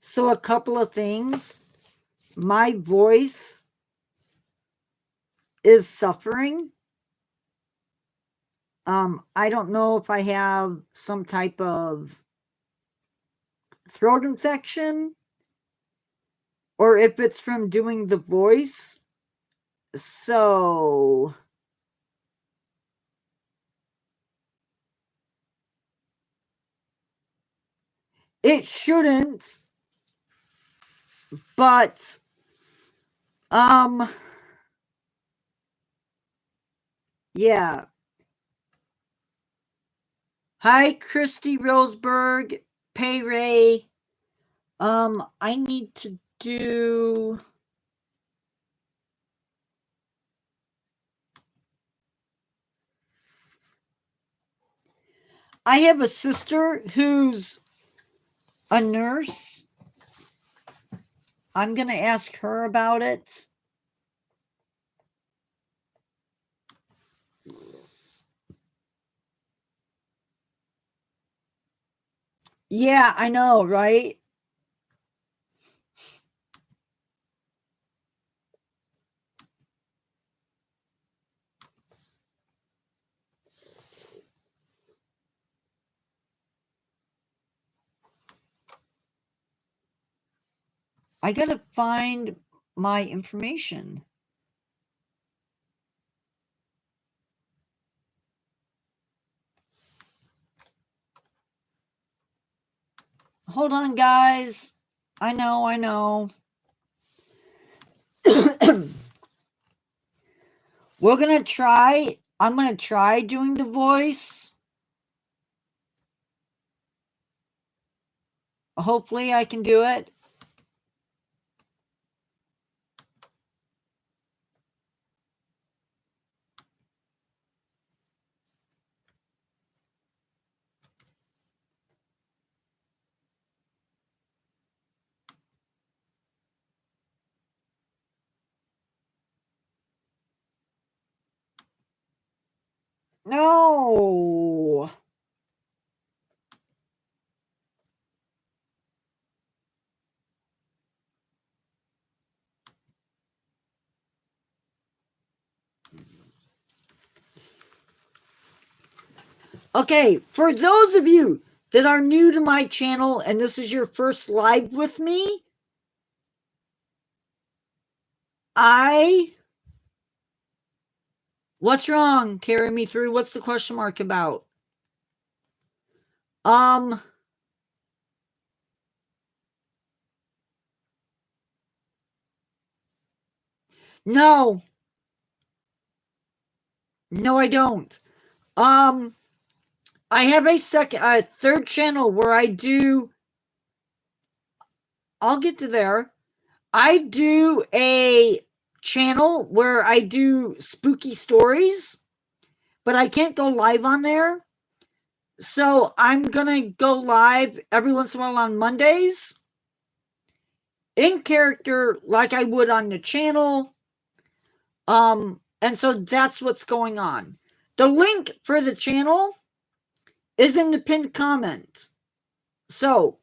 So a couple of things. My voice is suffering. I don't know if I have some type of throat infection or if it's from doing the voice. So it shouldn't, but yeah. Hi, Christy Roseberg, Pay Ray. I need to do. I have a sister who's a nurse. I'm going to ask her about it. Yeah, I know, right? I got to find my information. Hold on, guys. I know. We're going to try. I'm going to try doing the voice. Hopefully I can do it. No. Okay, for those of you that are new to my channel and this is your first live with me, what's wrong? Carry me through. What's the question mark about? No. No, I don't. I have a third channel where I do. I'll get to there. I do a channel where I do spooky stories, but I can't go live on there. So I'm gonna go live every once in a while on Mondays in character like I would on the channel. And so that's what's going on. The link for the channel is in the pinned comment. So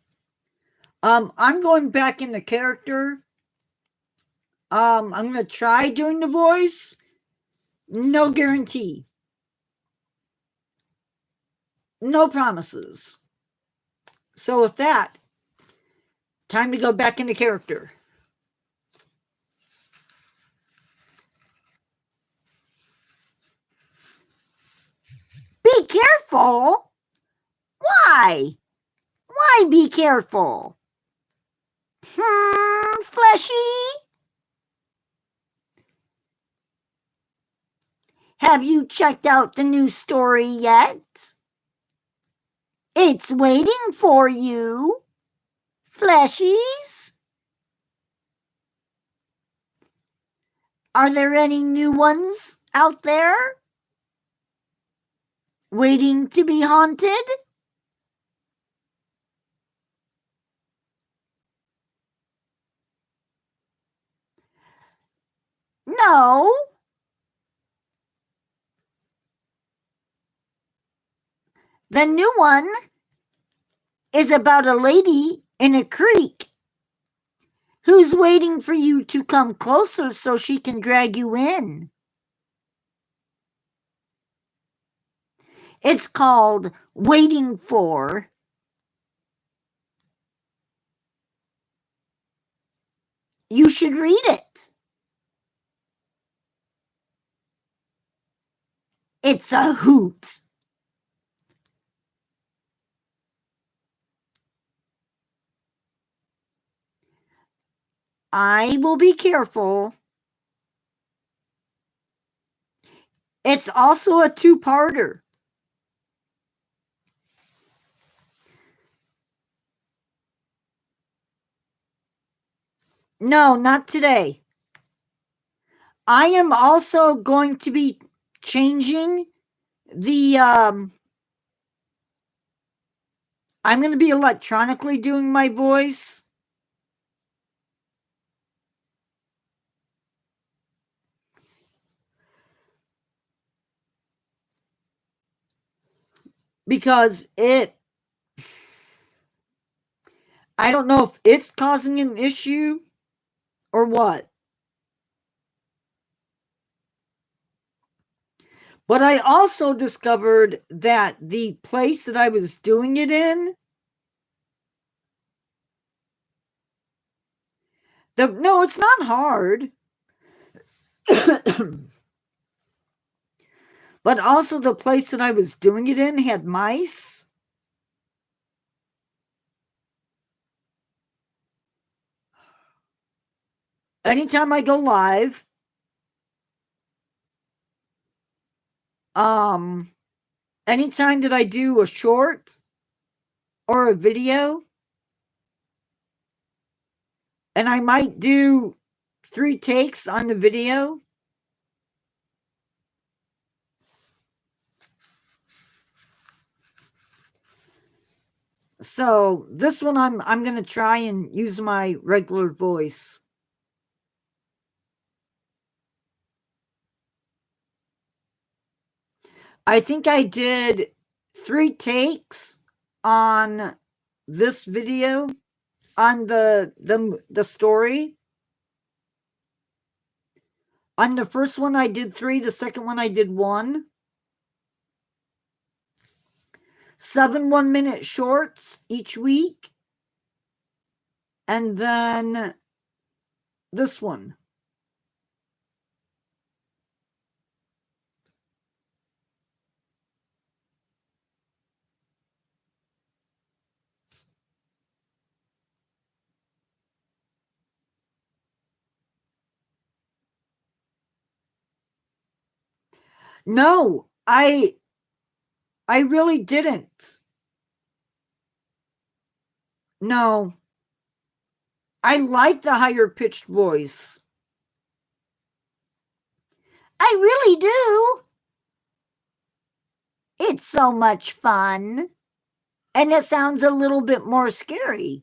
I'm going back into character. I'm gonna try doing the voice. No guarantee. No promises. So with that, time to go back into character. Be careful? Why? Why be careful? Fleshy? Have you checked out the new story yet? It's waiting for you, fleshies. Are there any new ones out there? Waiting to be haunted? No. The new one is about a lady in a creek Who's waiting for you to come closer so she can drag you in? It's called waiting for. You should read it. It's a hoot. I will be careful. It's also a two-parter. No, not today. I am also going to be changing the, I'm going to be electronically doing my voice. Because I don't know if it's causing an issue or what. But I also discovered that the place that I was doing it in, no, it's not hard. But also the place that I was doing it in had mice. Anytime I go live, anytime that I do a short or a video, and I might do 3 takes on the video. So this one I'm going to try and use my regular voice. I think I did 3 takes on this video, on the story. On the first one I did 3, the second one I did 1. 7 1-minute shorts each week. And then this one. No, I really didn't. No. I like the higher pitched voice. I really do. It's so much fun. And it sounds a little bit more scary.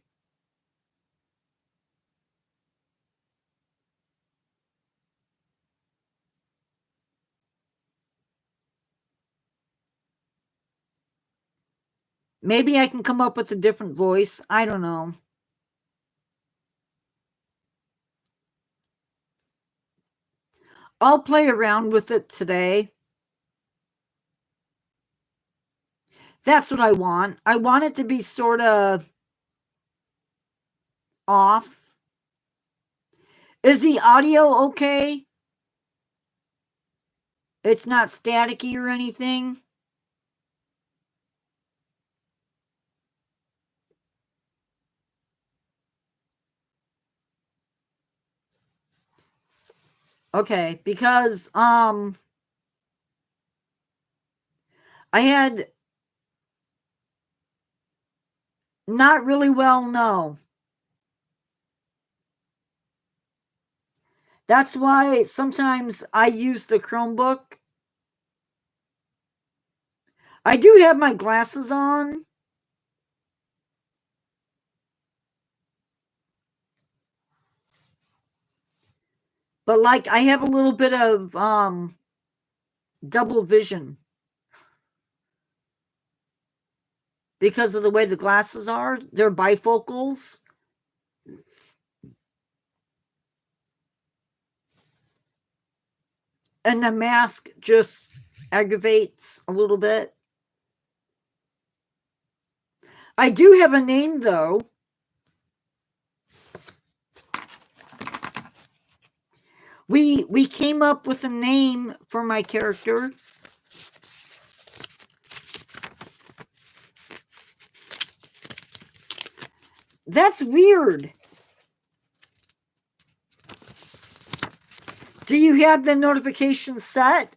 Maybe I can come up with a different voice. I don't know. I'll play around with it today. That's what I want. I want it to be sort of off. Is the audio okay? It's not staticky or anything? Okay, because I had not really well no. That's why sometimes I use the Chromebook. I do have my glasses on. But like I have a little bit of double vision. Because of the way the glasses are. They're bifocals. And the mask just aggravates a little bit. I do have a name, though. We came up with a name for my character. That's weird. Do you have the notification set?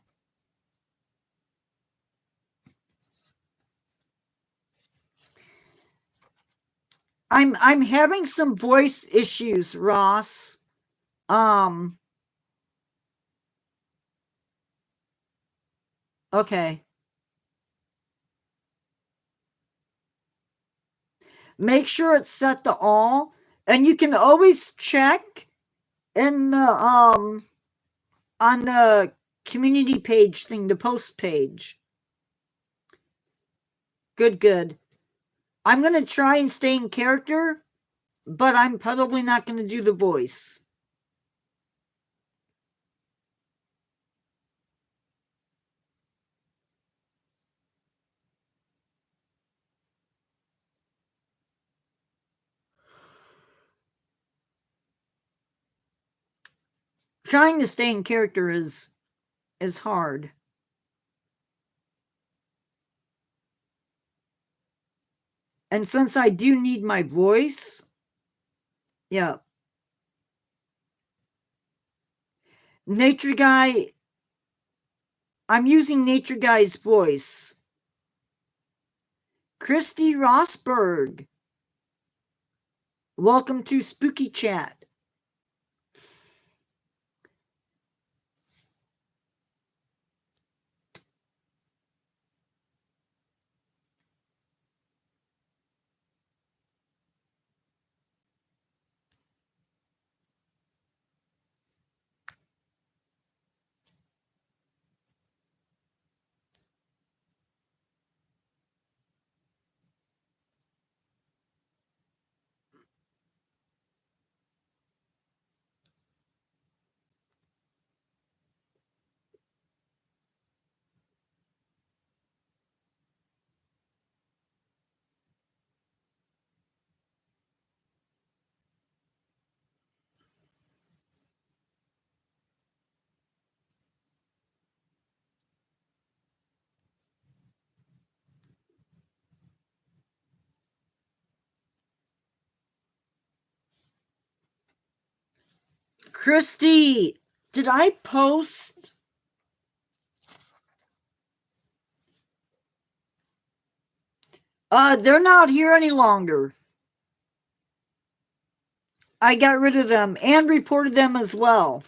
I'm having some voice issues, Ross. Okay. Make sure it's set to all, and you can always check in the on the community page thing, the post page. Good. I'm going to try and stay in character, but I'm probably not going to do the voice. Trying to stay in character is hard. And since I do need my voice, yeah. Nature Guy, I'm using Nature Guy's voice. Christy Rosberg, welcome to Spooky Chat. Christy, did I post? They're not here any longer. I got rid of them and reported them as well.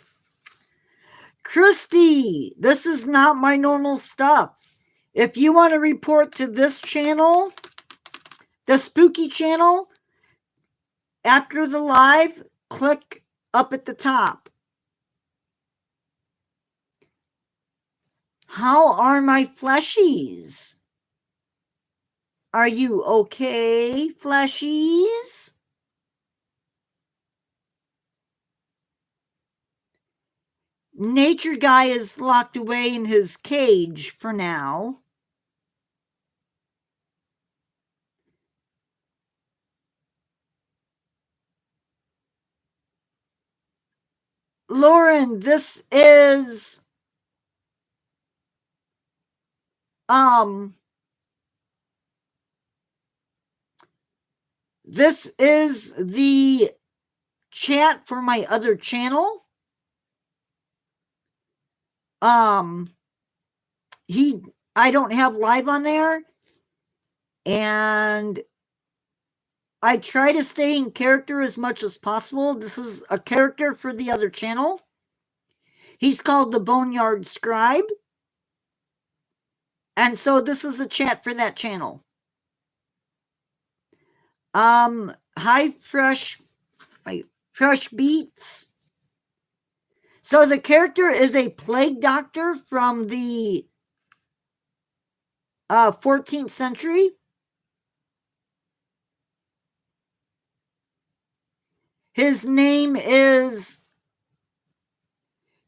Christy, this is not my normal stuff. If you want to report to this channel, the Spooky channel, after the live, click up at the top. How are my fleshies? Are you okay, fleshies? Nature Guy is locked away in his cage for now. Lauren, this is the chat for my other channel. I don't have live on there, and I try to stay in character as much as possible. This is a character for the other channel. He's called the Boneyard Scribe. And so this is a chat for that channel. Hi, Fresh Beats. So the character is a plague doctor from the 14th century. His name is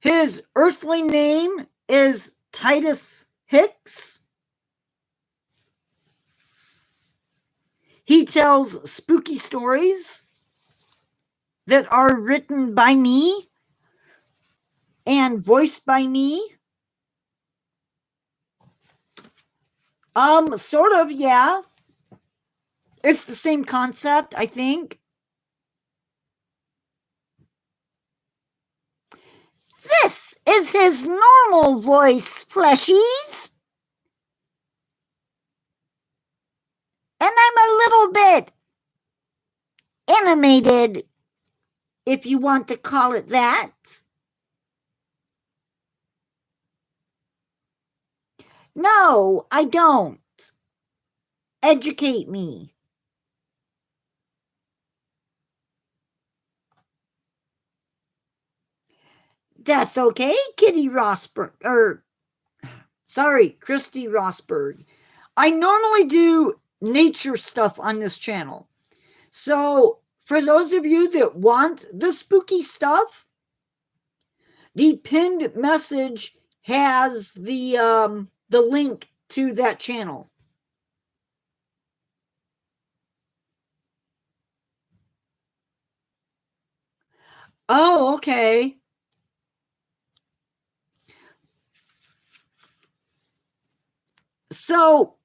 His earthly name is Titus Hicks. He tells spooky stories that are written by me and voiced by me. Sort of, yeah. It's the same concept, I think. This is his normal voice, fleshies. And I'm a little bit animated, if you want to call it that. No, I don't. Educate me. That's okay, Kitty Rosberg. Christy Rosberg. I normally do nature stuff on this channel. So, for those of you that want the spooky stuff, the pinned message has the link to that channel. Oh, okay. So,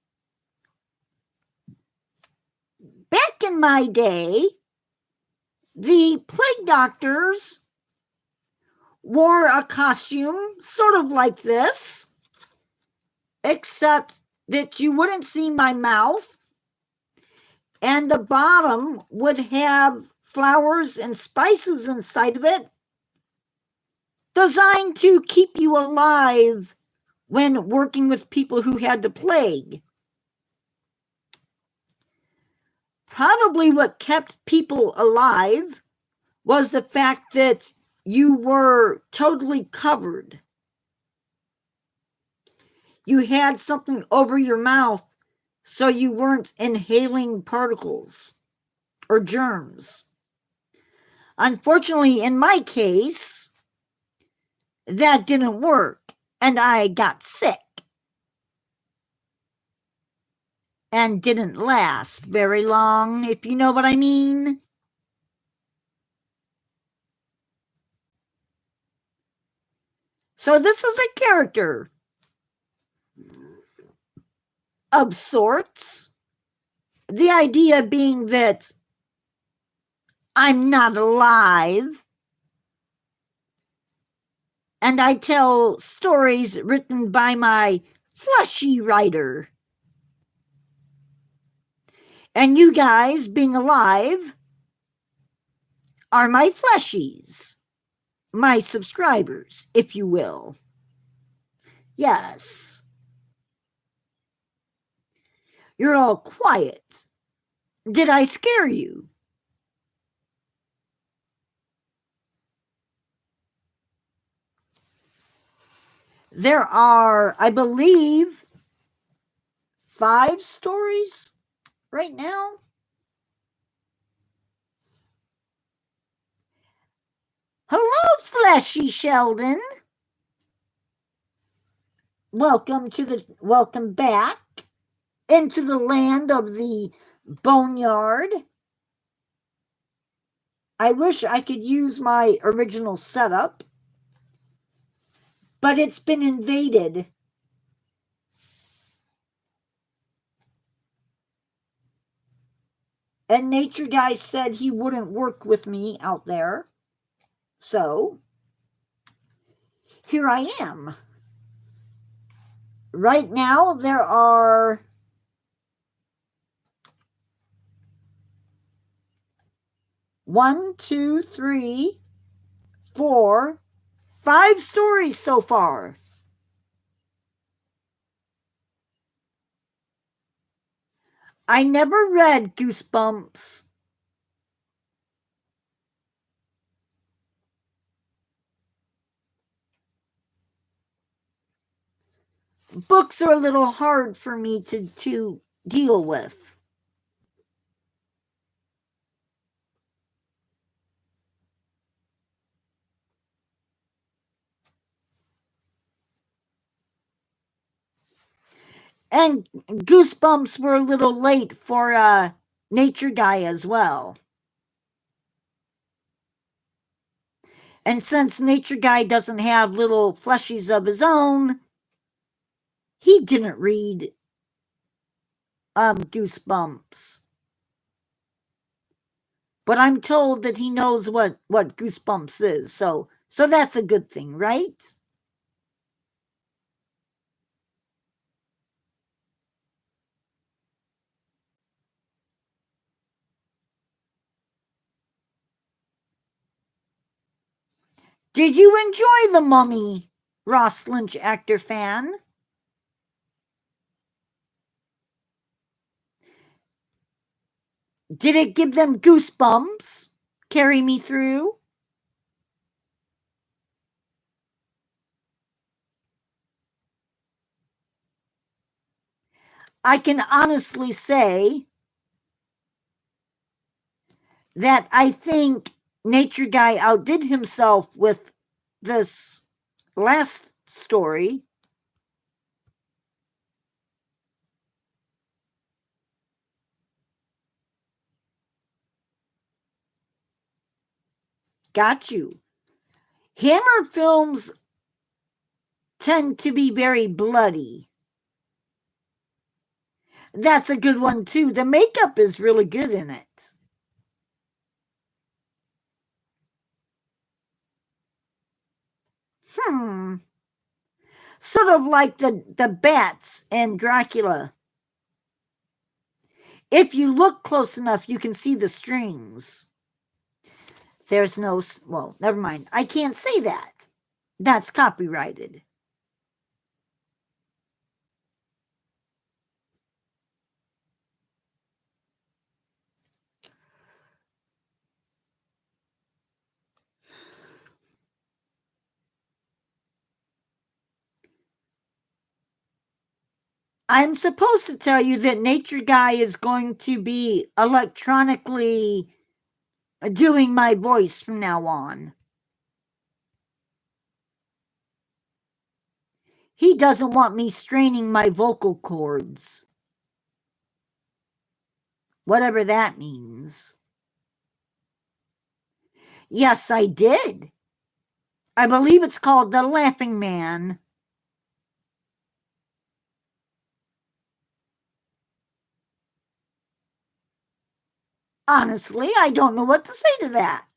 back in my day, the plague doctors wore a costume sort of like this, except that you wouldn't see my mouth, and the bottom would have flowers and spices inside of it, designed to keep you alive when working with people who had the plague. Probably what kept people alive was the fact that you were totally covered. You had something over your mouth so you weren't inhaling particles or germs. Unfortunately, in my case, that didn't work, and I got sick. And didn't last very long, if you know what I mean. So this is a character of sorts. The idea being that I'm not alive, and I tell stories written by my fleshy writer. And you guys, being alive, are my fleshies, my subscribers, if you will. Yes. You're all quiet. Did I scare you? There are, I believe, 5 stories right now. Hello, Fleshy Sheldon. Welcome back into the land of the boneyard. I wish I could use my original setup, but it's been invaded. And Nature Guy said he wouldn't work with me out there. So, here I am. Right now, there are 1, 2, 3, 4, 5 stories so far. I never read Goosebumps. Books are a little hard for me to deal with. And Goosebumps were a little late for Nature Guy as well. And since Nature Guy doesn't have little fleshies of his own, he didn't read Goosebumps. But I'm told that he knows what Goosebumps is, so that's a good thing, right? Did you enjoy The Mummy, Ross Lynch actor fan? Did it give them goosebumps? Carry me through? I can honestly say that I think Nature Guy outdid himself with this last story. Got you. Hammer films tend to be very bloody. That's a good one too. The makeup is really good in it. Sort of like the bats and Dracula. If you look close enough, you can see the strings. There's no, well, never mind. I can't say that. That's copyrighted. I'm supposed to tell you that Nature Guy is going to be electronically doing my voice from now on. He doesn't want me straining my vocal cords. Whatever that means. Yes, I did. I believe it's called The Laughing Man. Honestly, I don't know what to say to that.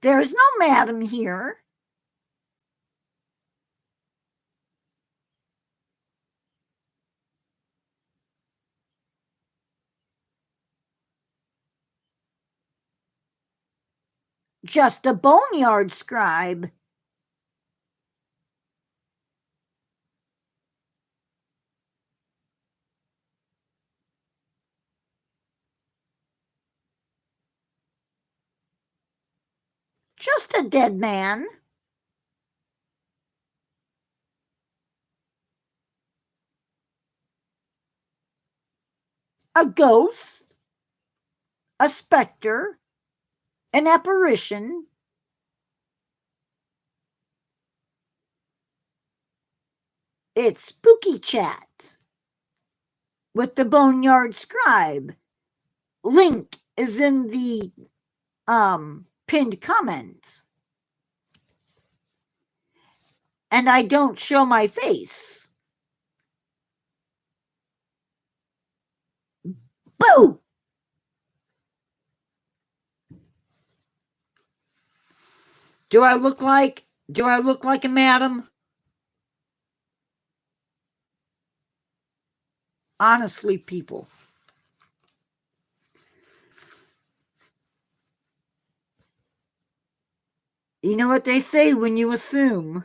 There's no madam here. Just a boneyard scribe. Just a dead man. A ghost. A specter. An apparition. It's spooky chat with the boneyard scribe. Link is in the pinned comments. And I don't show my face. Boo! Do I look like a madam? Honestly, people. You know what they say when you assume.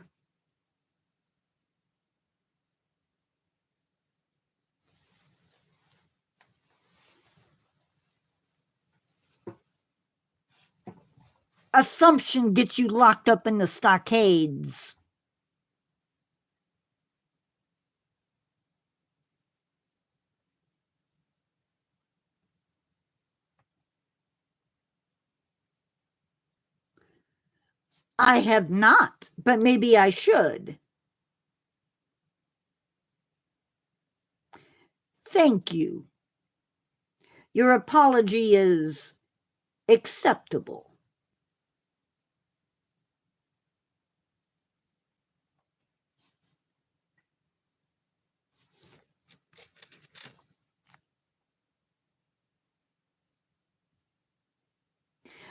Assumption gets you locked up in the stockades. I have not, but maybe I should. Thank you. Your apology is acceptable.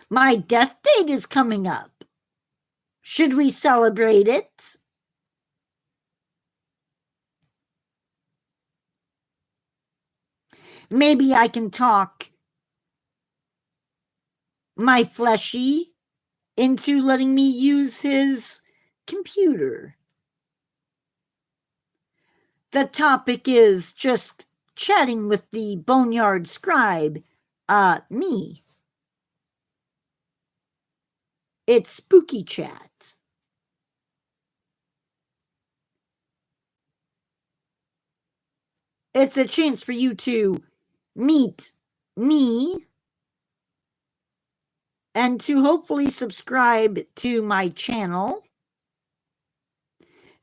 My death date is coming up. Should we celebrate it? Maybe I can talk my fleshy into letting me use his computer. The topic is just chatting with the boneyard scribe, me. It's spooky chat. It's a chance for you to meet me and to hopefully subscribe to my channel,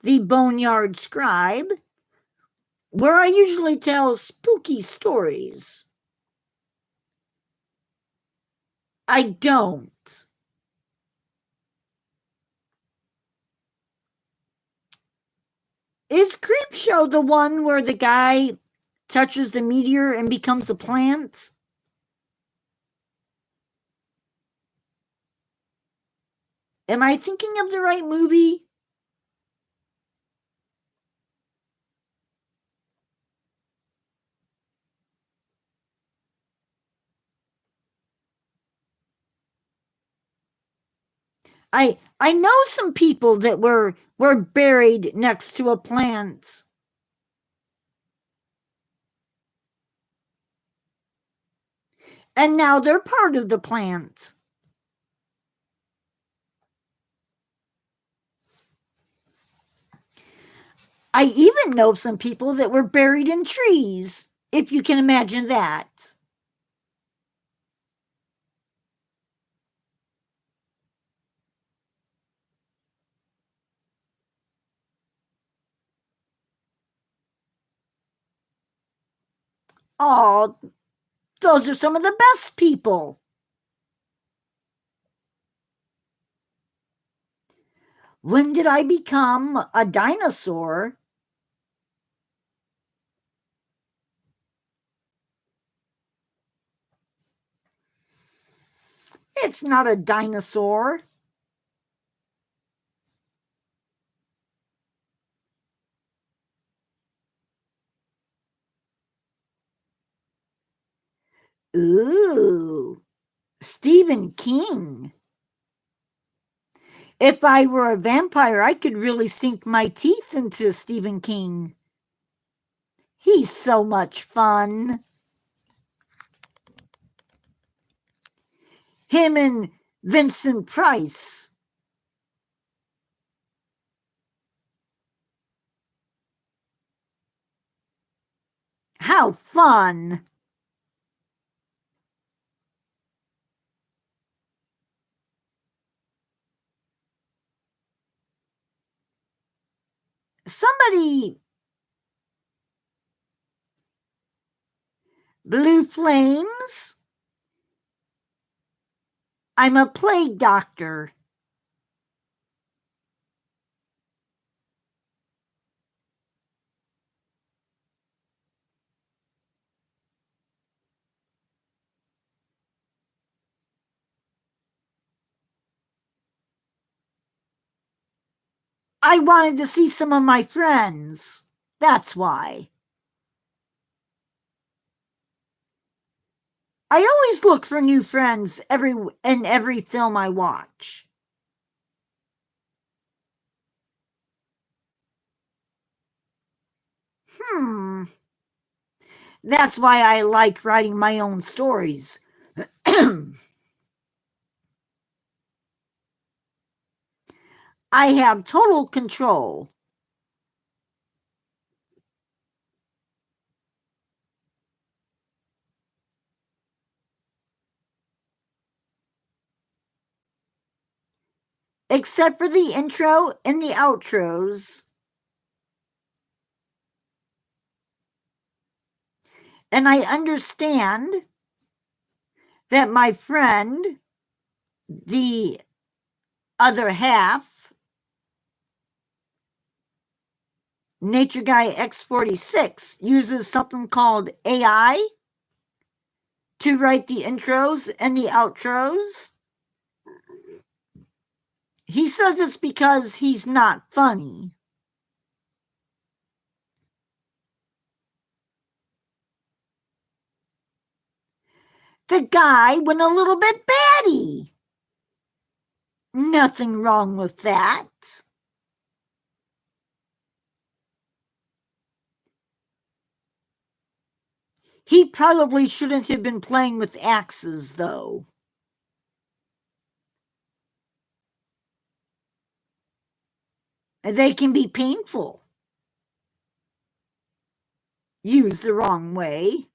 the Boneyard Scribe, where I usually tell spooky stories. I don't. Is Creepshow the one where the guy touches the meteor and becomes a plant? Am I thinking of the right movie? I know some people that were buried next to a plant. And now they're part of the plant. I even know some people that were buried in trees, if you can imagine that. Oh, those are some of the best people. When did I become a dinosaur? It's not a dinosaur. Ooh, Stephen King. If I were a vampire, I could really sink my teeth into Stephen King. He's so much fun. Him and Vincent Price. How fun. Somebody. Blue Flames. I'm a plague doctor. I wanted to see some of my friends. That's why. I always look for new friends in every film I watch. That's why I like writing my own stories. I have total control. except for the intro and the outros. And I understand that my friend, the other half, Nature Guy X46, uses something called AI to write the intros and the outros. He says it's because he's not funny. The guy went a little bit batty. Nothing wrong with that. He probably shouldn't have been playing with axes, though. They can be painful. Used the wrong way.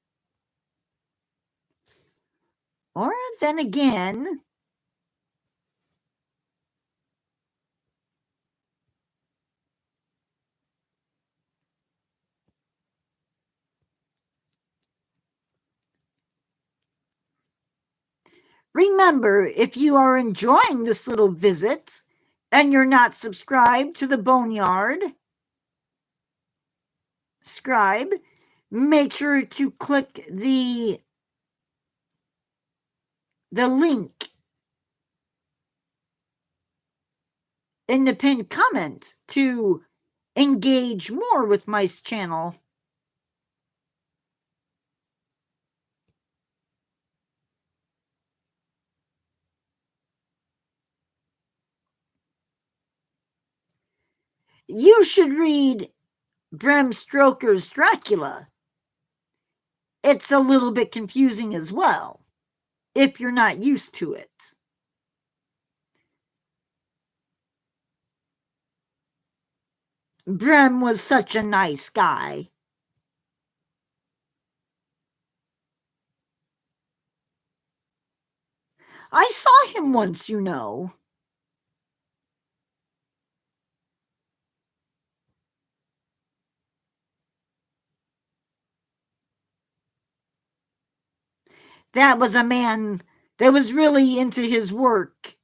Or then again, remember, if you are enjoying this little visit and you're not subscribed to the Boneyard Scribe, make sure to click the link in the pinned comment to engage more with my channel. You should read Bram Stoker's Dracula. It's a little bit confusing as well, if you're not used to it. Bram was such a nice guy. I saw him once, you know. That was a man that was really into his work.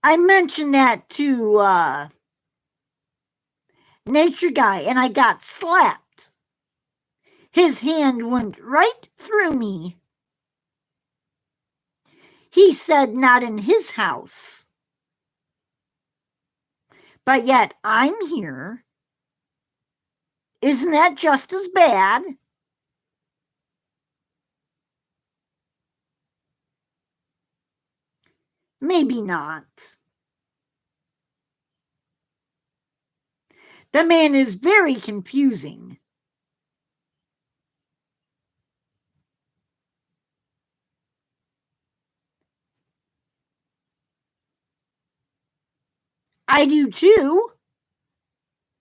I mentioned that to Nature Guy, and I got slapped. His hand went right through me. He said not in his house. But yet I'm here. Isn't that just as bad? Maybe not. The man is very confusing. I do too.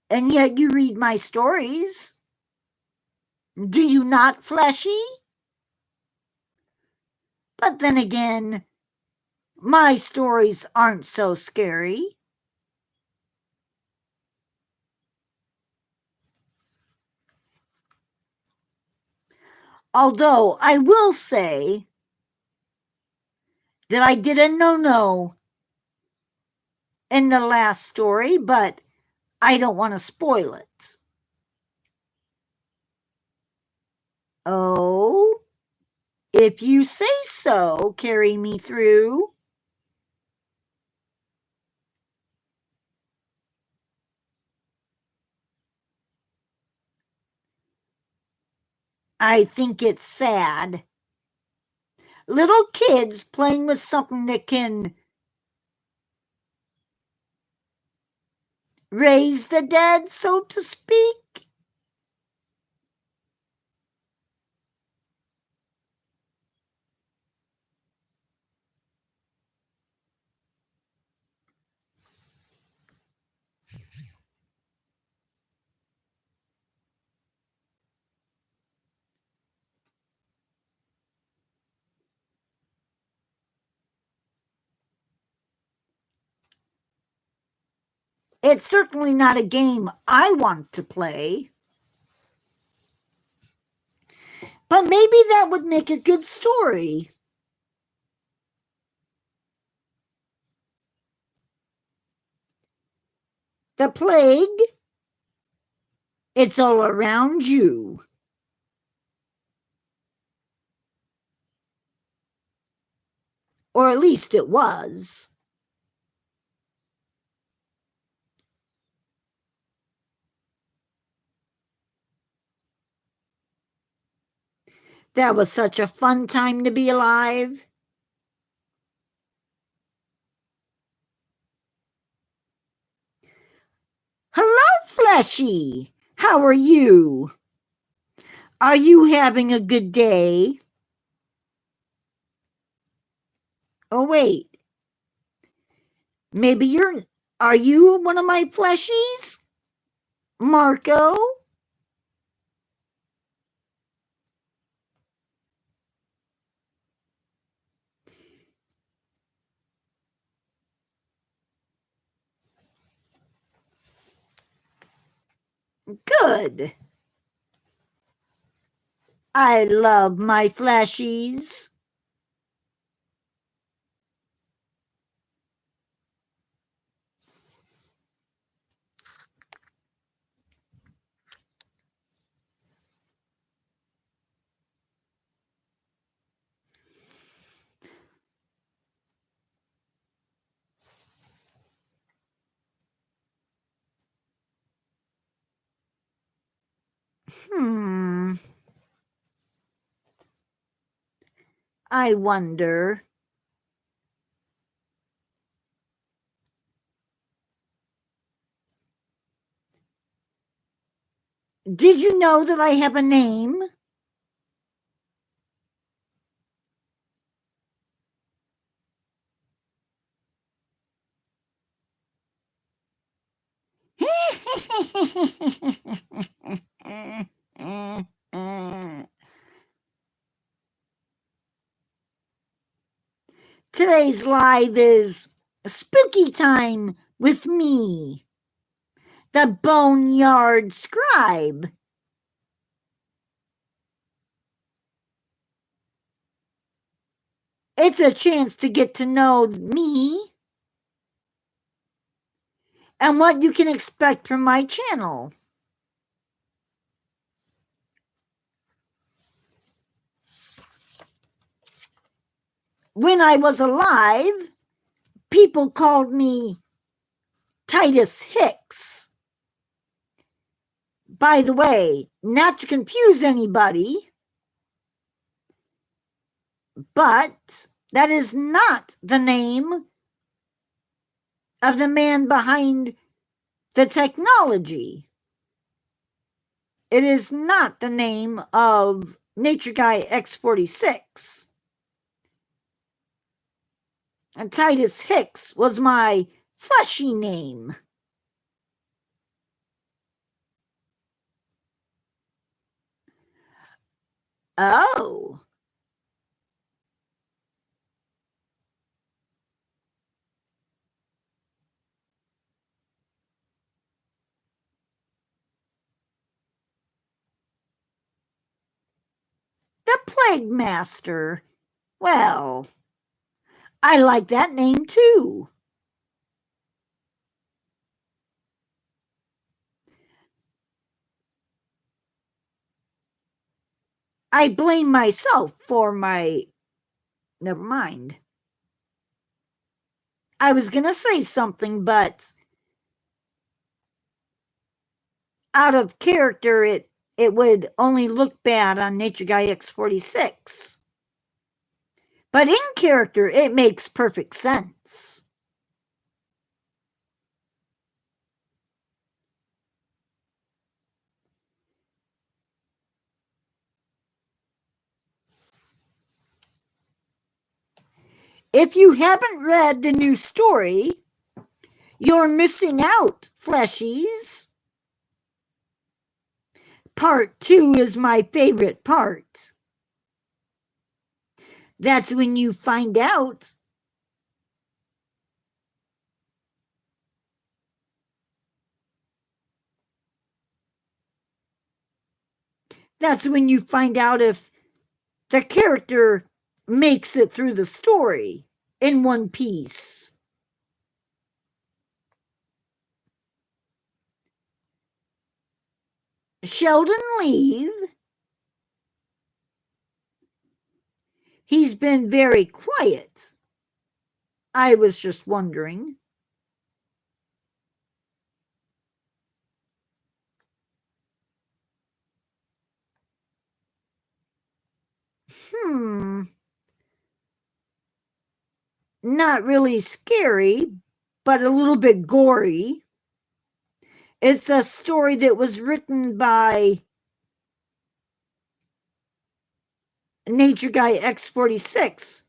And yet you read my stories. Do you not, Fleshy? But then again, my stories aren't so scary. Although I will say that I did a no-no in the last story, but I don't want to spoil it. Oh, if you say so, carry me through. I think it's sad. little kids playing with something that can raise the dead, so to speak. It's certainly not a game I want to play. But maybe that would make a good story. The plague, it's all around you. Or at least it was. That was such a fun time to be alive. Hello, Fleshy. How are you? Are you having a good day? Oh, wait. Maybe are you one of my fleshies? Marco? Good. I love my fleshies. I wonder. Did you know that I have a name? Today's live is spooky time with me, the boneyard scribe. It's a chance to get to know me and what you can expect from my channel. When I was alive, people called me Titus Hicks. By the way, not to confuse anybody, but that is not the name of the man behind the technology. It is not the name of Nature Guy X46. And Titus Hicks was my fleshy name. Oh. The Plague Master. Well, I like that name too. I blame myself for my... Never mind. I was going to say something, but out of character, it would only look bad on Nature Guy X46. But in character, it makes perfect sense. If you haven't read the new story, you're missing out, fleshies. Part 2 is my favorite part. That's when you find out if the character makes it through the story in one piece. Sheldon leave? He's been very quiet. I was just wondering. Not really scary, but a little bit gory. It's a story that was written by Nature Guy X46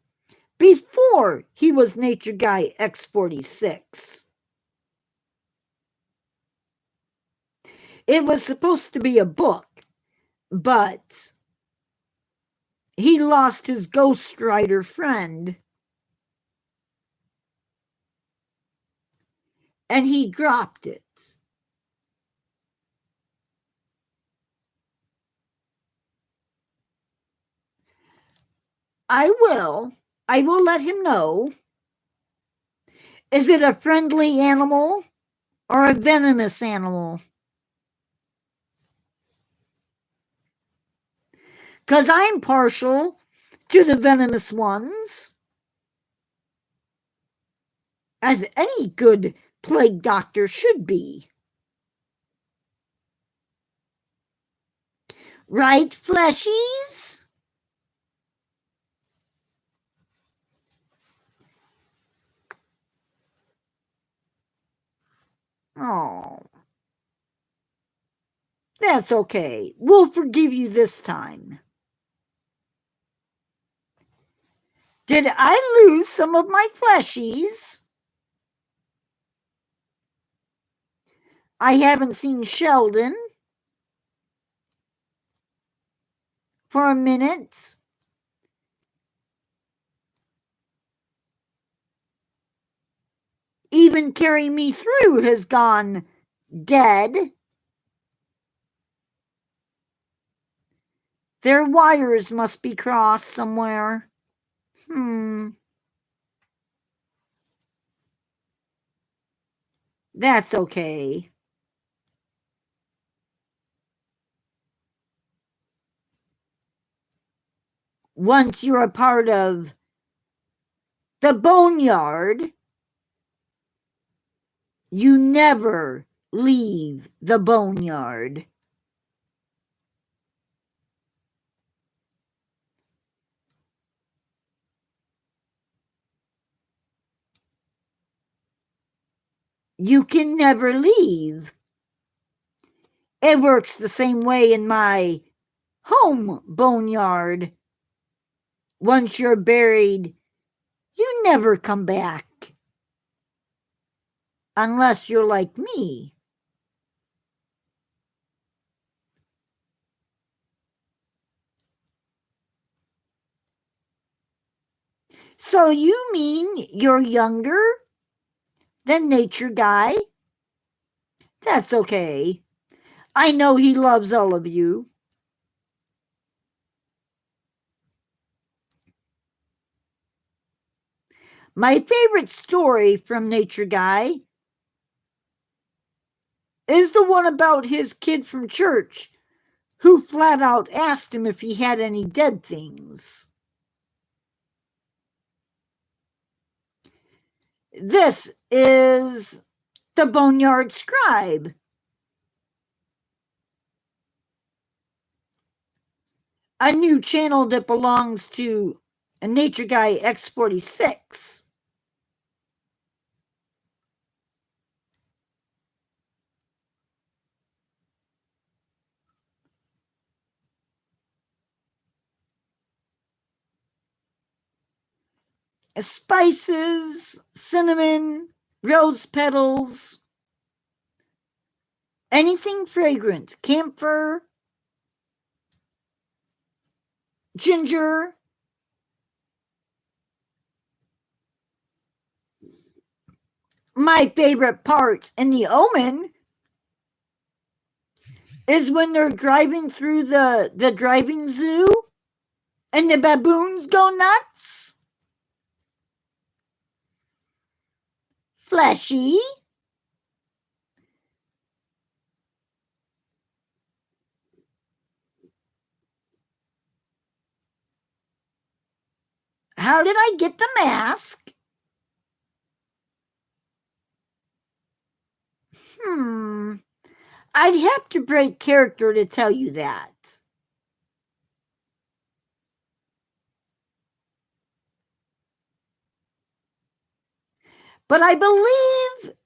before he was Nature Guy X46. It was supposed to be a book, but he lost his ghostwriter friend and he dropped it. I will let him know. Is it a friendly animal or a venomous animal? Because I'm partial to the venomous ones, as any good plague doctor should be. Right, fleshies? Oh. That's okay. We'll forgive you this time. Did I lose some of my fleshies? I haven't seen Sheldon for a minute. Even Carry Me Through has gone dead. Their wires must be crossed somewhere. That's okay. Once you're a part of the boneyard, you never leave the boneyard. You can never leave. It works the same way in my home boneyard. Once you're buried, you never come back. Unless you're like me. So you mean you're younger than Nature Guy? That's okay. I know he loves all of you. My favorite story from Nature Guy is the one about his kid from church who flat out asked him if he had any dead things. This is the Boneyard Scribe. A new channel that belongs to a Nature Guy X46. Spices, cinnamon, rose petals, anything fragrant, camphor, ginger. My favorite part in The Omen is when they're driving through the driving zoo and the baboons go nuts. Fleshy. How did I get the mask? I'd have to break character to tell you that. But I believe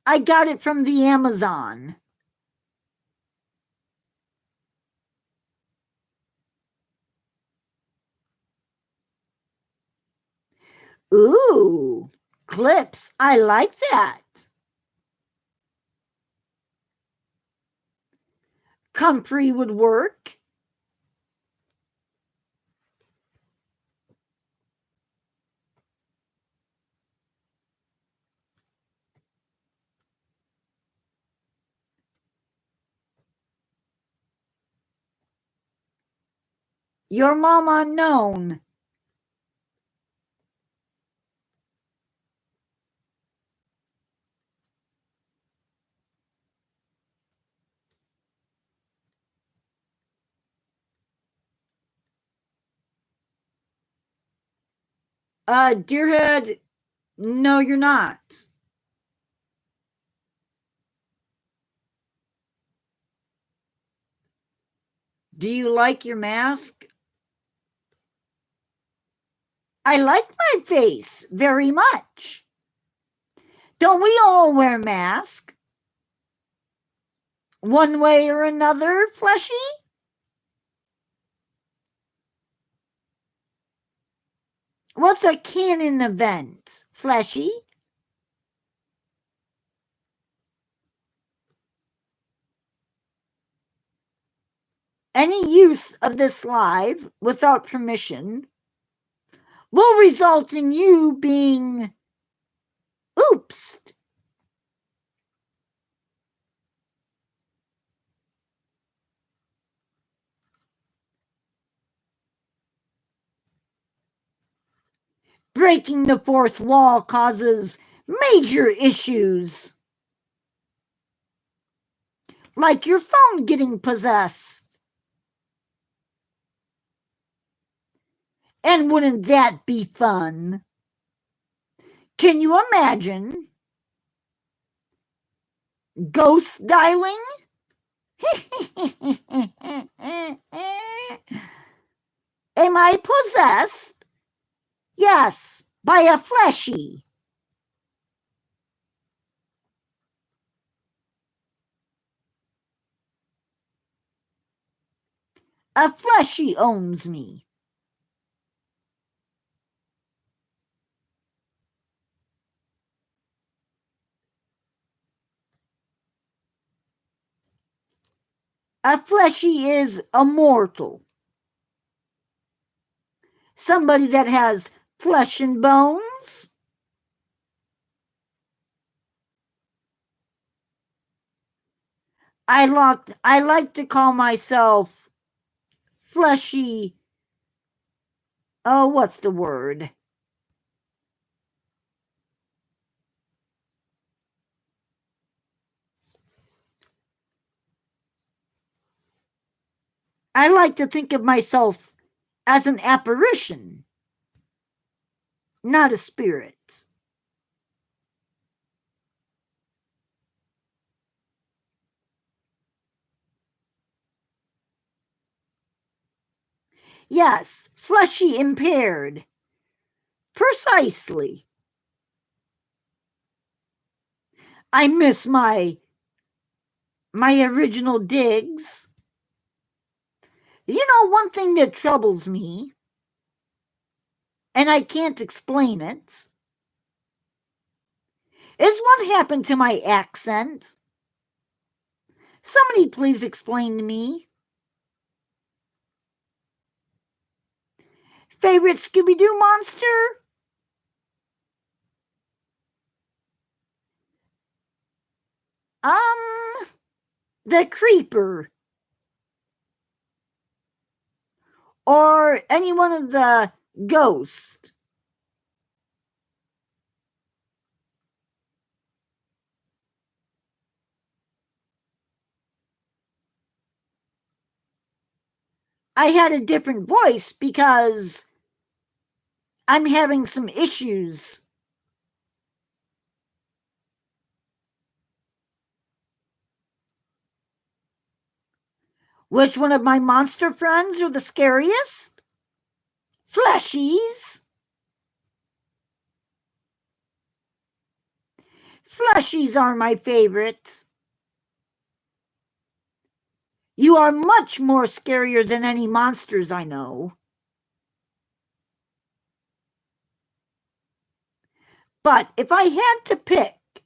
I got it from the Amazon. Ooh, clips. I like that. Comfrey would work. Your mom unknown. Deerhead, no, you're not. Do you like your mask? I like my face very much. Don't we all wear masks? One way or another, Fleshy? What's a canon event, Fleshy? Any use of this live without permission will result in you being oopsed. Breaking the fourth wall causes major issues, like your phone getting possessed. And wouldn't that be fun? Can you imagine ghost dialing? Am I possessed? Yes, by a fleshy. A fleshy owns me. A fleshy is immortal. Somebody that has flesh and bones. I like to call myself fleshy. Oh, what's the word? I like to think of myself as an apparition, not a spirit. Yes, fleshy impaired. Precisely. I miss my original digs. You know, one thing that troubles me, and I can't explain it, is what happened to my accent. Somebody please explain to me. Favorite Scooby-Doo monster? The Creeper. Or any one of the ghosts. I had a different voice because I'm having some issues. Which one of my monster friends are the scariest? Fleshies. Fleshies are my favorites. You are much more scarier than any monsters I know. But if I had to pick,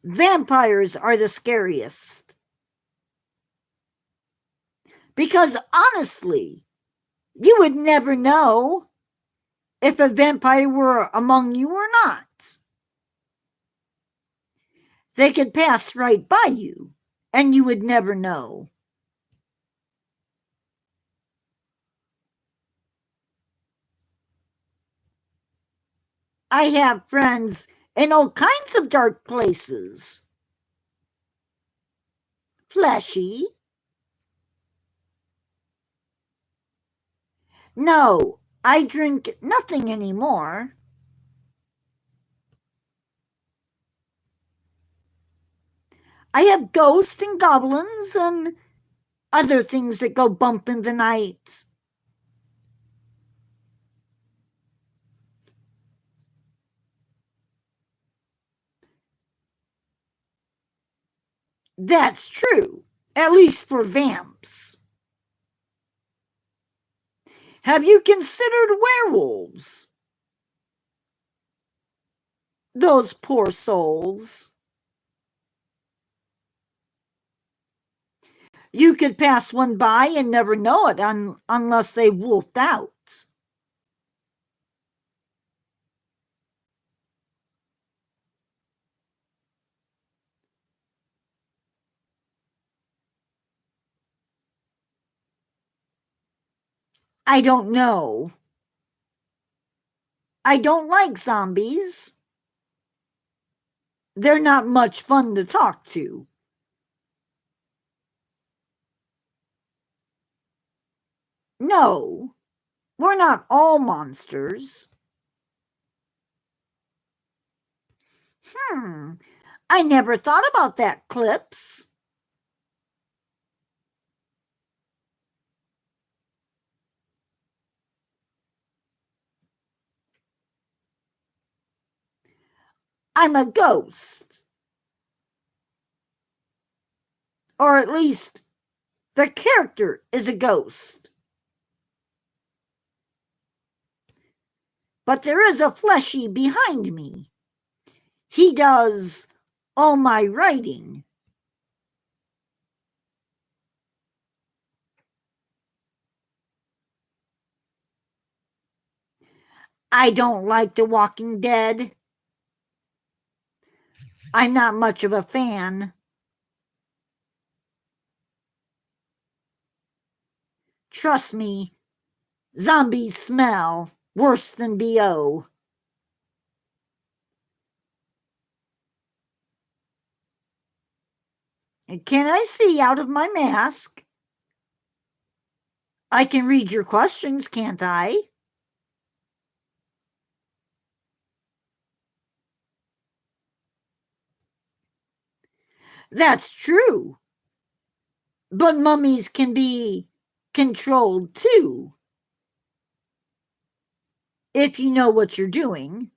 vampires are the scariest. Because honestly, you would never know if a vampire were among you or not. They could pass right by you, and you would never know. I have friends in all kinds of dark places. Fleshy. No, I drink nothing anymore. I have ghosts and goblins and other things that go bump in the night. That's true, at least for vamps. Have you considered werewolves? Those poor souls. You could pass one by and never know it unless they wolfed out. I don't know. I don't like zombies. They're not much fun to talk to. No, we're not all monsters. I never thought about that, Clips. I'm a ghost. Or at least the character is a ghost. But there is a fleshy behind me. He does all my writing. I don't like The Walking Dead. I'm not much of a fan. Trust me, zombies smell worse than BO. And can I see out of my mask? I can read your questions, can't I? That's true. But mummies can be controlled too, if you know what you're doing.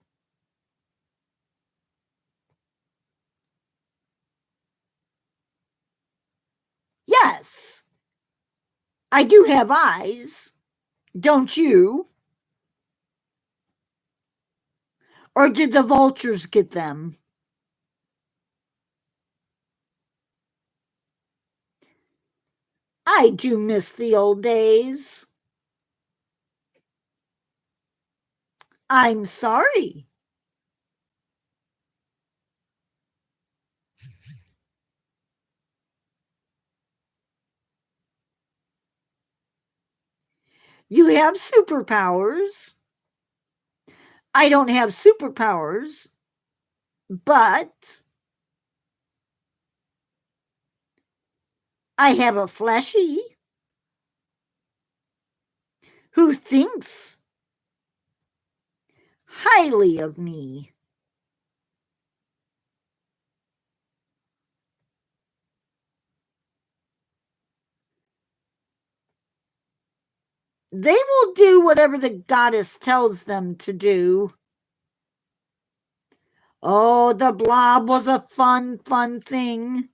Yes, I do have eyes, don't you? Or did the vultures get them? I do miss the old days. I'm sorry. You have superpowers. I don't have superpowers, but I have a fleshy who thinks highly of me. They will do whatever the goddess tells them to do. Oh, the blob was a fun thing.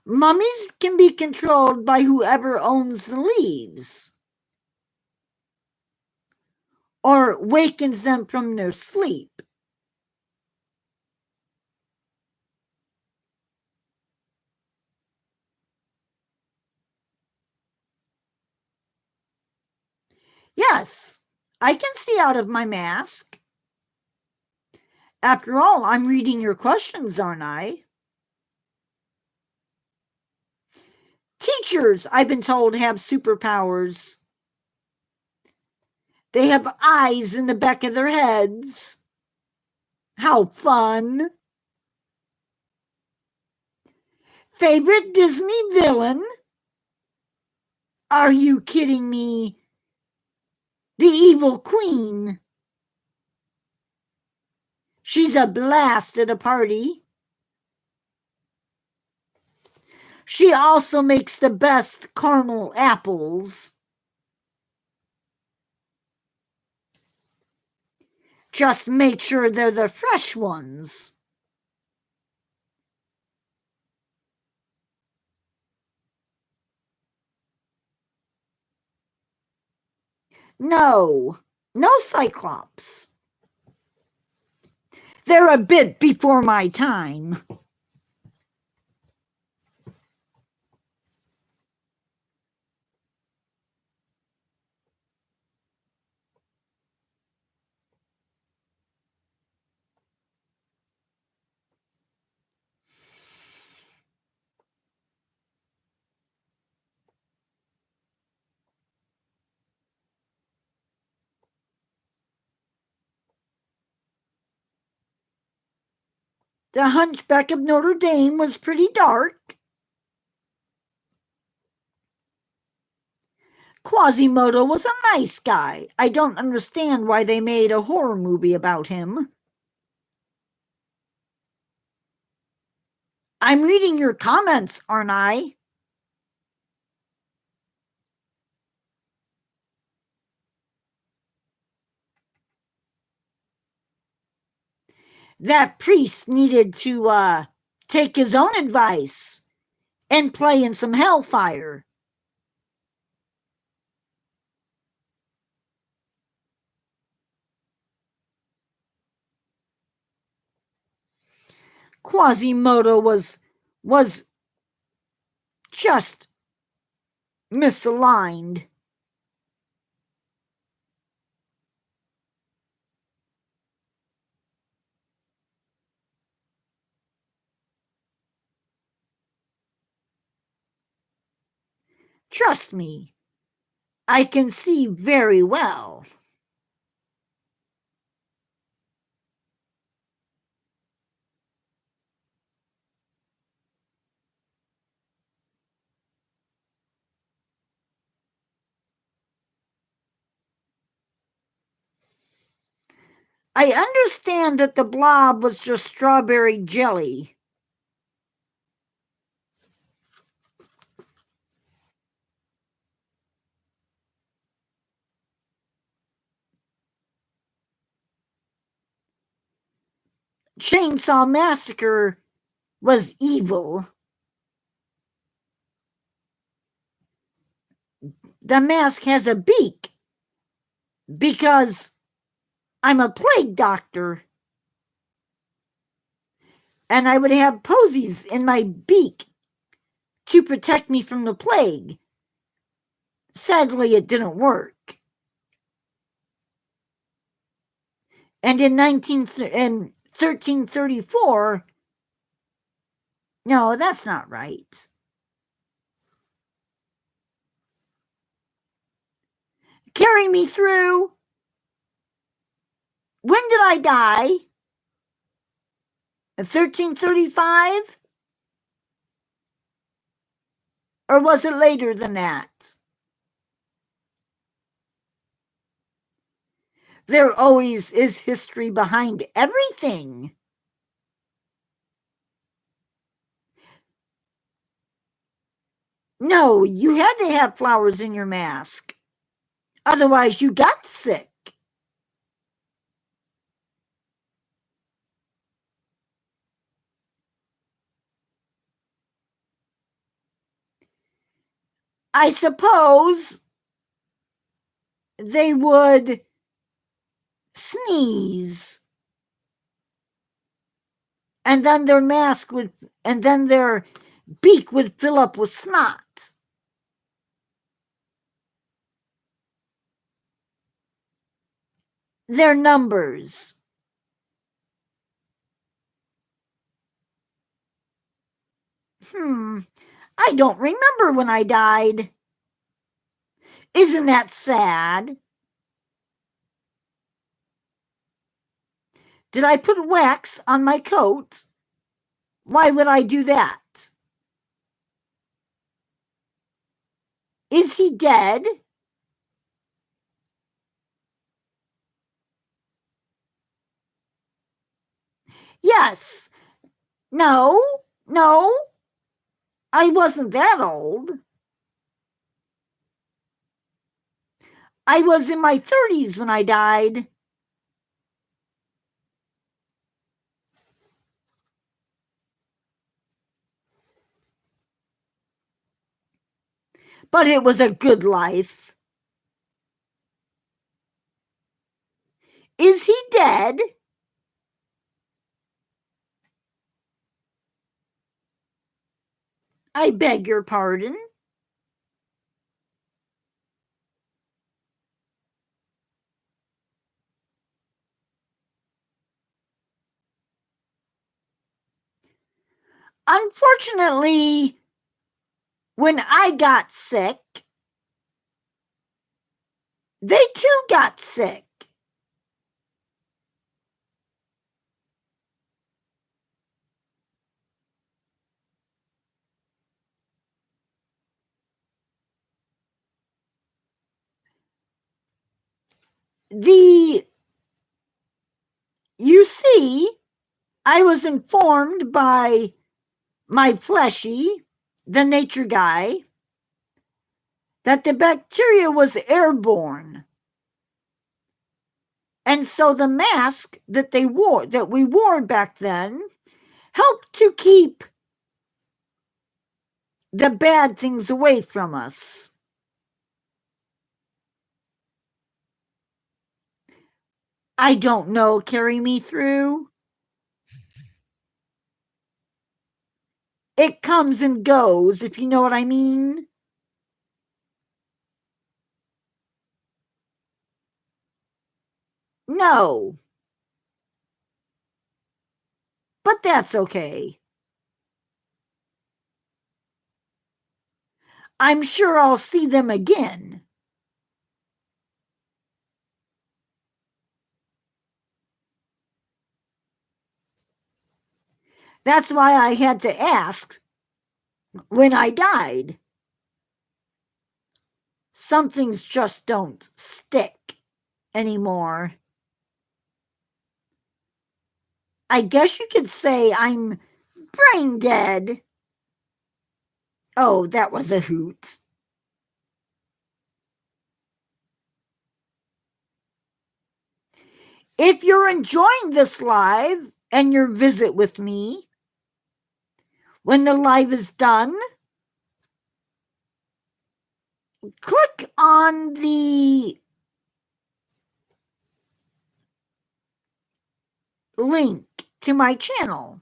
Mummies can be controlled by whoever owns the leaves or wakens them from their sleep. Yes, I can see out of my mask. After all, I'm reading your questions, aren't I? Teachers, I've been told, have superpowers. They have eyes in the back of their heads. How fun! Favorite Disney villain? Are you kidding me? The evil queen. She's a blast at a party. She also makes the best caramel apples. Just make sure they're the fresh ones. No Cyclops. They're a bit before my time. The Hunchback of Notre Dame was pretty dark. Quasimodo was a nice guy. I don't understand why they made a horror movie about him. I'm reading your comments, aren't I? That priest needed to take his own advice and play in some hellfire. Quasimodo was just misaligned. Trust me, I can see very well. I understand that the blob was just strawberry jelly. Chainsaw Massacre was evil. The mask has a beak because I'm a plague doctor. And I would have posies in my beak to protect me from the plague. Sadly, it didn't work. And in 1334, no, that's not right. Carry me through. When did I die? In 1335? Or was it later than that? There always is history behind everything. No, you had to have flowers in your mask. Otherwise, you got sick. I suppose they would sneeze, and then their mask would, and then their beak would fill up with snot. Their numbers. I don't remember when I died. Isn't that sad? Did I put wax on my coat? Why would I do that? Is he dead? Yes. No. I wasn't that old. I was in my 30s when I died. But it was a good life. Is he dead? I beg your pardon. Unfortunately, when I got sick, they too got sick. You see, I was informed by my fleshy, the nature guy, that the bacteria was airborne. And so the mask that we wore back then, helped to keep the bad things away from us. I don't know, carry me through. It comes and goes, if you know what I mean. No. But that's okay. I'm sure I'll see them again. That's why I had to ask when I died. Some things just don't stick anymore. I guess you could say I'm brain dead. Oh, that was a hoot. If you're enjoying this live, and your visit with me. When the live is done, click on the link to my channel.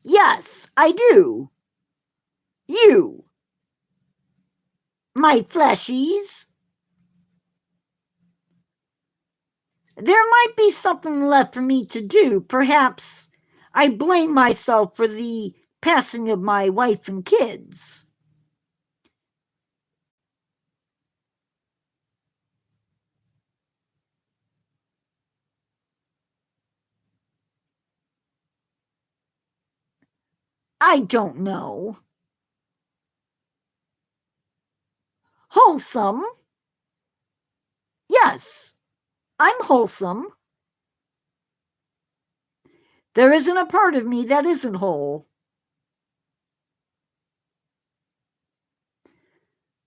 Yes, I do. You, my fleshies. There might be something left for me to do. Perhaps I blame myself for the passing of my wife and kids. I don't know. Wholesome? Yes, I'm wholesome. There isn't a part of me that isn't whole.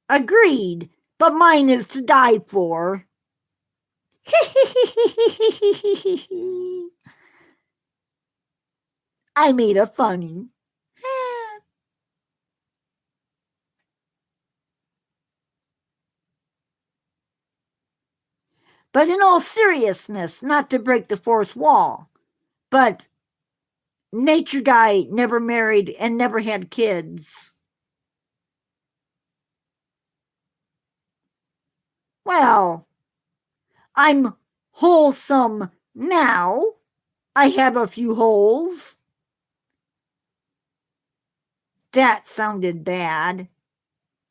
Agreed, but mine is to die for. I made a funny. But in all seriousness, not to break the fourth wall, but Nature Guy never married and never had kids. Well, I'm wholesome now. I have a few holes. That sounded bad.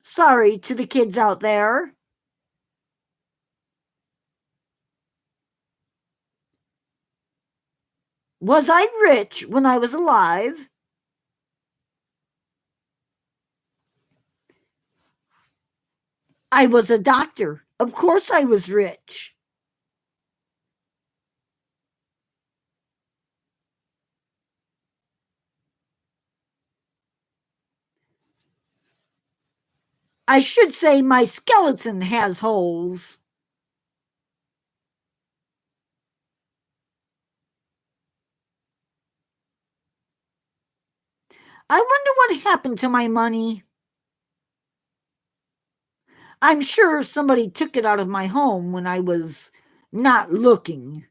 Sorry to the kids out there. Was I rich when I was alive? I was a doctor. Of course I was rich. I should say my skeleton has holes. I wonder what happened to my money. I'm sure somebody took it out of my home when I was not looking.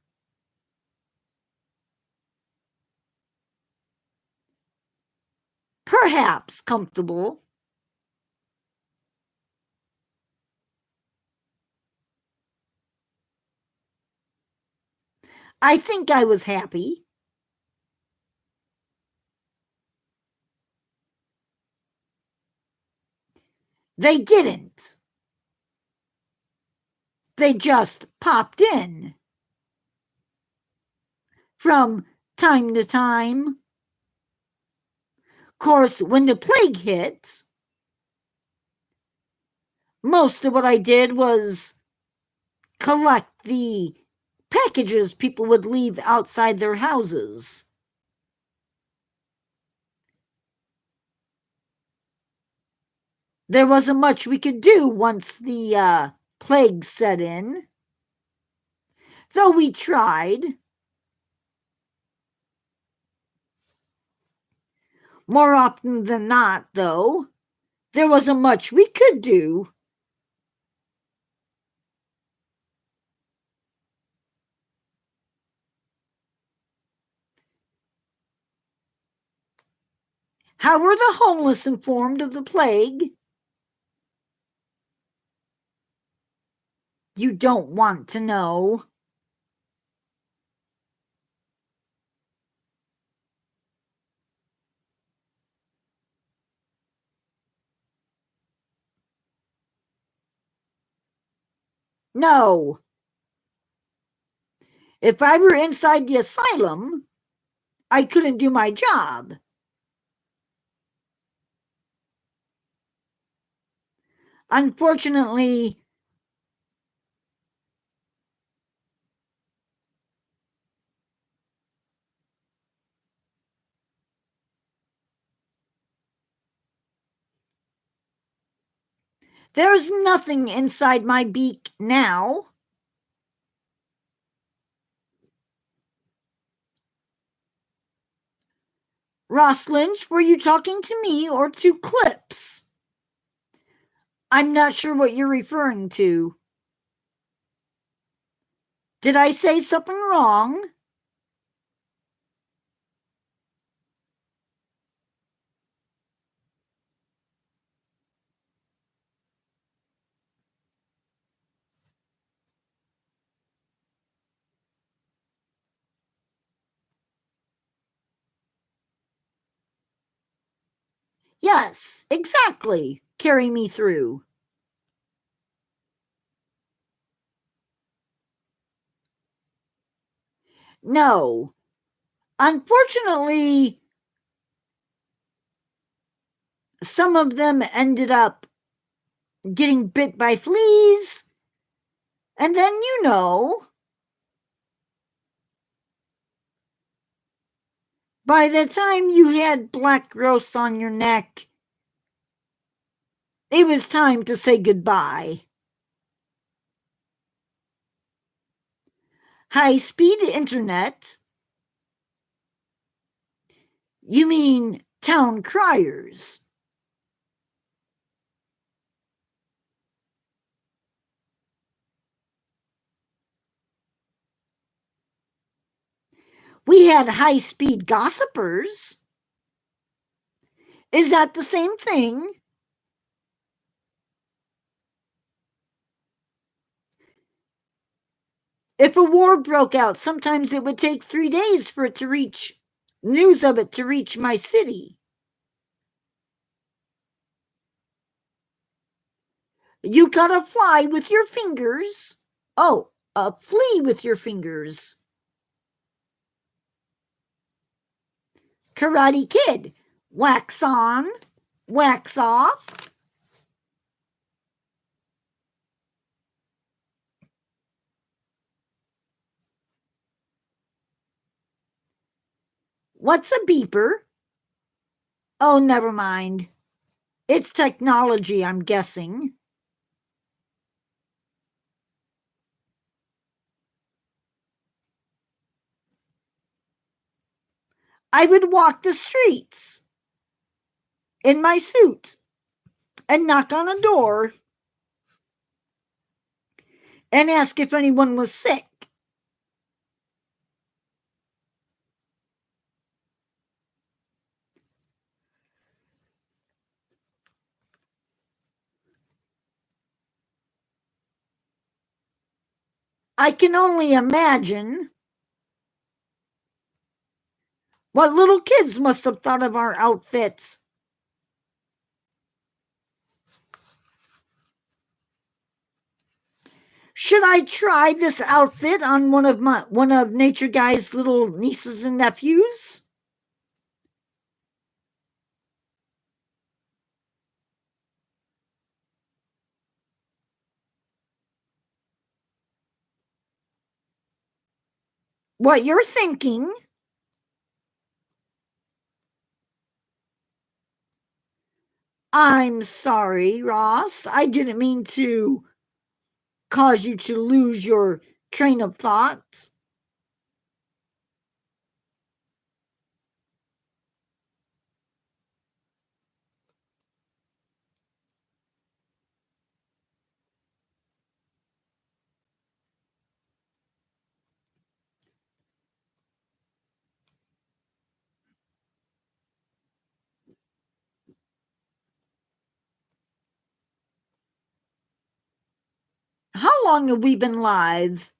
Perhaps comfortable. I think I was happy. They didn't. They just popped in. From time to time. Of course, when the plague hit, most of what I did was collect the packages people would leave outside their houses. There wasn't much we could do once the plague set in, though we tried. More often than not, though, there wasn't much we could do. How were the homeless informed of the plague? You don't want to know. No. If I were inside the asylum, I couldn't do my job. Unfortunately, there's nothing inside my beak now. Ross Lynch, were you talking to me or to Clips? I'm not sure what you're referring to. Did I say something wrong? Yes, exactly. Carry me through. No. Unfortunately, some of them ended up getting bit by fleas, and then by the time you had black growths on your neck, it was time to say goodbye. High-speed internet? You mean town criers? We had high-speed gossipers. Is that the same thing? If a war broke out, sometimes it would take 3 days for it to reach news of it to reach my city. You gotta fly with your fingers. Oh, flee with your fingers. Karate Kid. Wax on, wax off. What's a beeper? Oh, never mind. It's technology, I'm guessing. I would walk the streets in my suit and knock on a door and ask if anyone was sick. I can only imagine what little kids must have thought of our outfits. Should I try this outfit on one of Nature Guy's little nieces and nephews? What you're thinking? I'm sorry, Ross. I didn't mean to cause you to lose your train of thought. How long have we been live?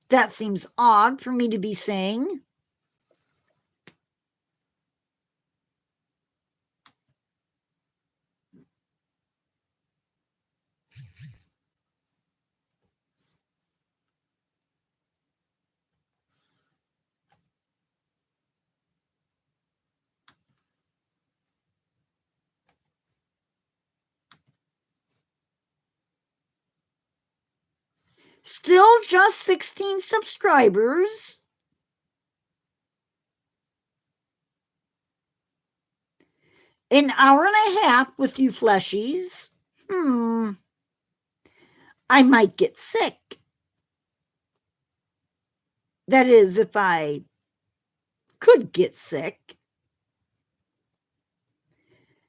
That seems odd for me to be saying. Still just 16 subscribers. An hour and a half with you fleshies. I might get sick. That is, if I could get sick.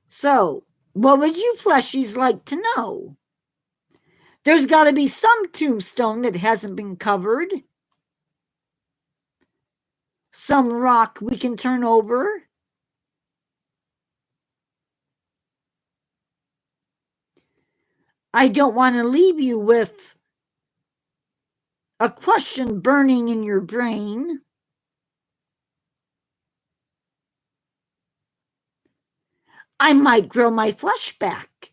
So, what would you fleshies like to know? There's got to be some tombstone that hasn't been covered. Some rock we can turn over. I don't want to leave you with a question burning in your brain. I might grow my flesh back.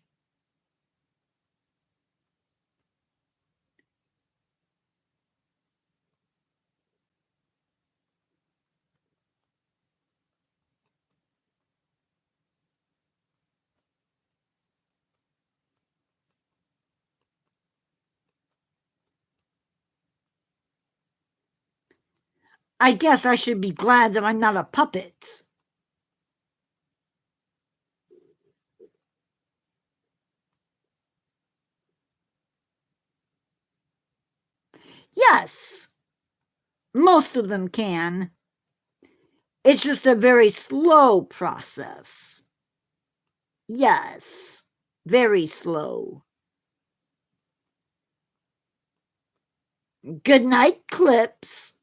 I guess I should be glad that I'm not a puppet. Yes, most of them can. It's just a very slow process. Yes, very slow. Good night, Clips.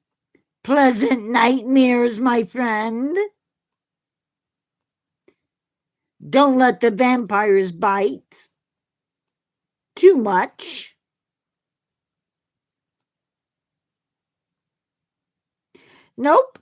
Pleasant nightmares, my friend. Don't let the vampires bite too much. Nope.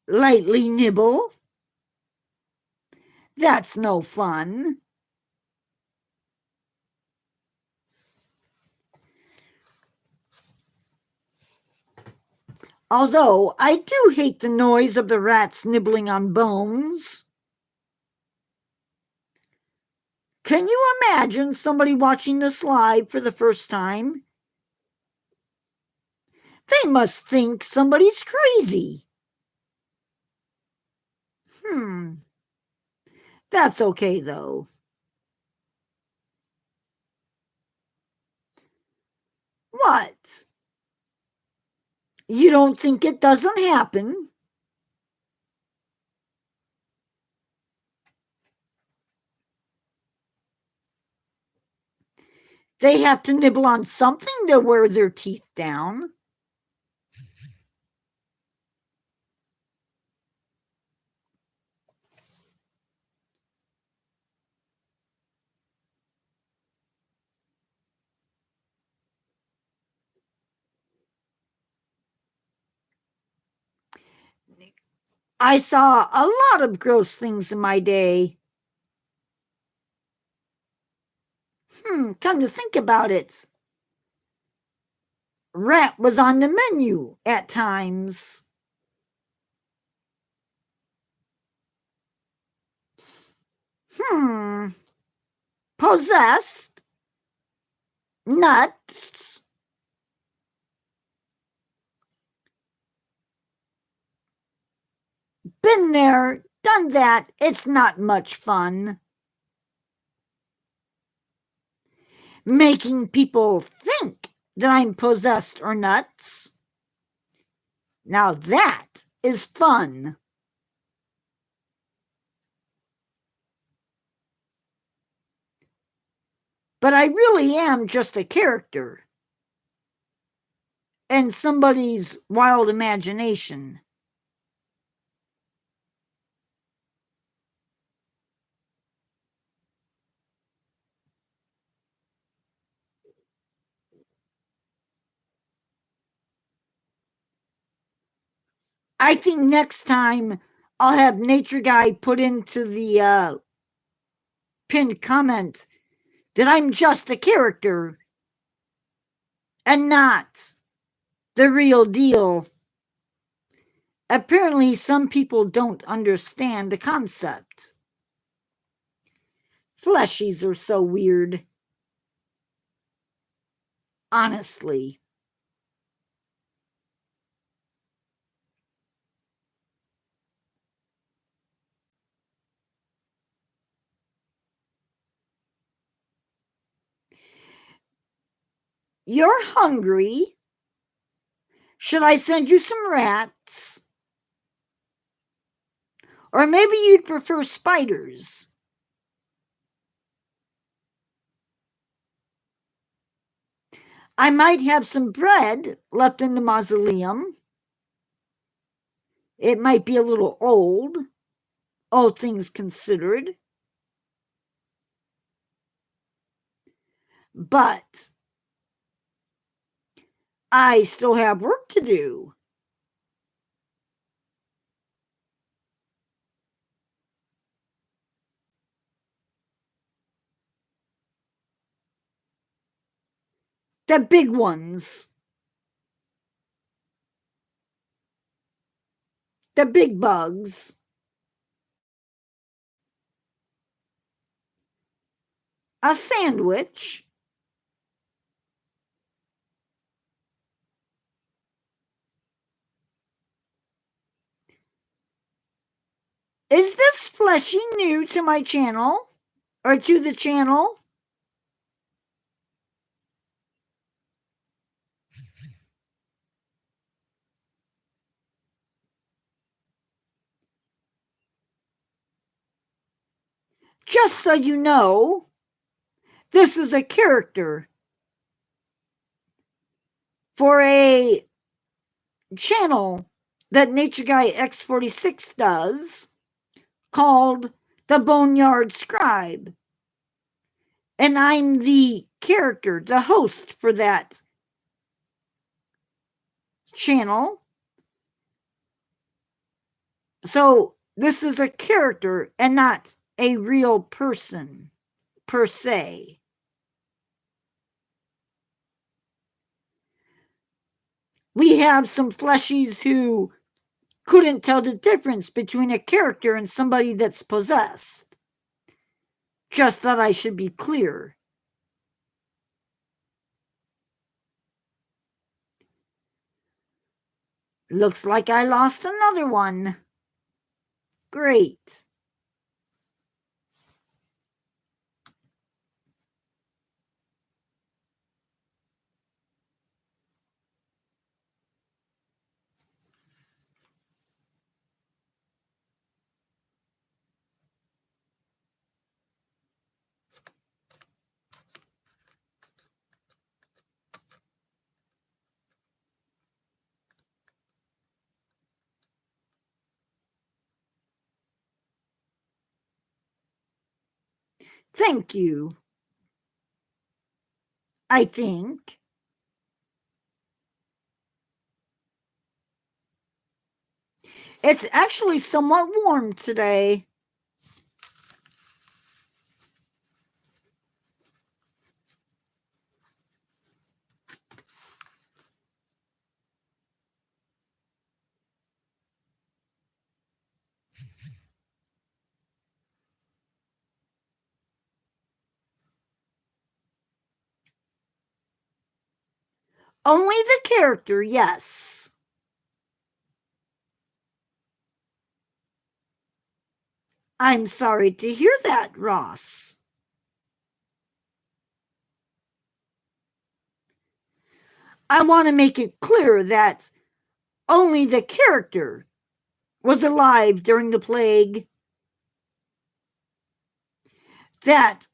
Lightly nibble. That's no fun. Although I do hate the noise of the rats nibbling on bones. Can you imagine somebody watching this live for the first time? They must think somebody's crazy. That's okay, though. What? You don't think it doesn't happen? They have to nibble on something to wear their teeth down. I saw a lot of gross things in my day. Come to think about it, rat was on the menu at times. Possessed? Nuts? Been there, done that. It's not much fun. Making people think that I'm possessed or nuts. Now that is fun. But I really am just a character and somebody's wild imagination. I think next time I'll have Nature Guy put into the pinned comment that I'm just a character and not the real deal. Apparently, some people don't understand the concept. Fleshies are so weird. Honestly. You're hungry. Should I send you some rats? Or maybe you'd prefer spiders. I might have some bread left in the mausoleum. It might be a little old, all things considered. But I still have work to do. The big ones. The big bugs. A sandwich. Is this fleshy new to my channel? Or to the channel? Just so you know, this is a character for a channel that Nature Guy X46 does called the Boneyard Scribe. And I'm the character, the host for that channel. So this is a character and not a real person per se. We have some fleshies who couldn't tell the difference between a character and somebody that's possessed. Just thought I should be clear. Looks like I lost another one. Great. Thank you. I think. It's actually somewhat warm today. Only the character, yes. I'm sorry to hear that, Ross. I want to make it clear that only the character was alive during the plague. That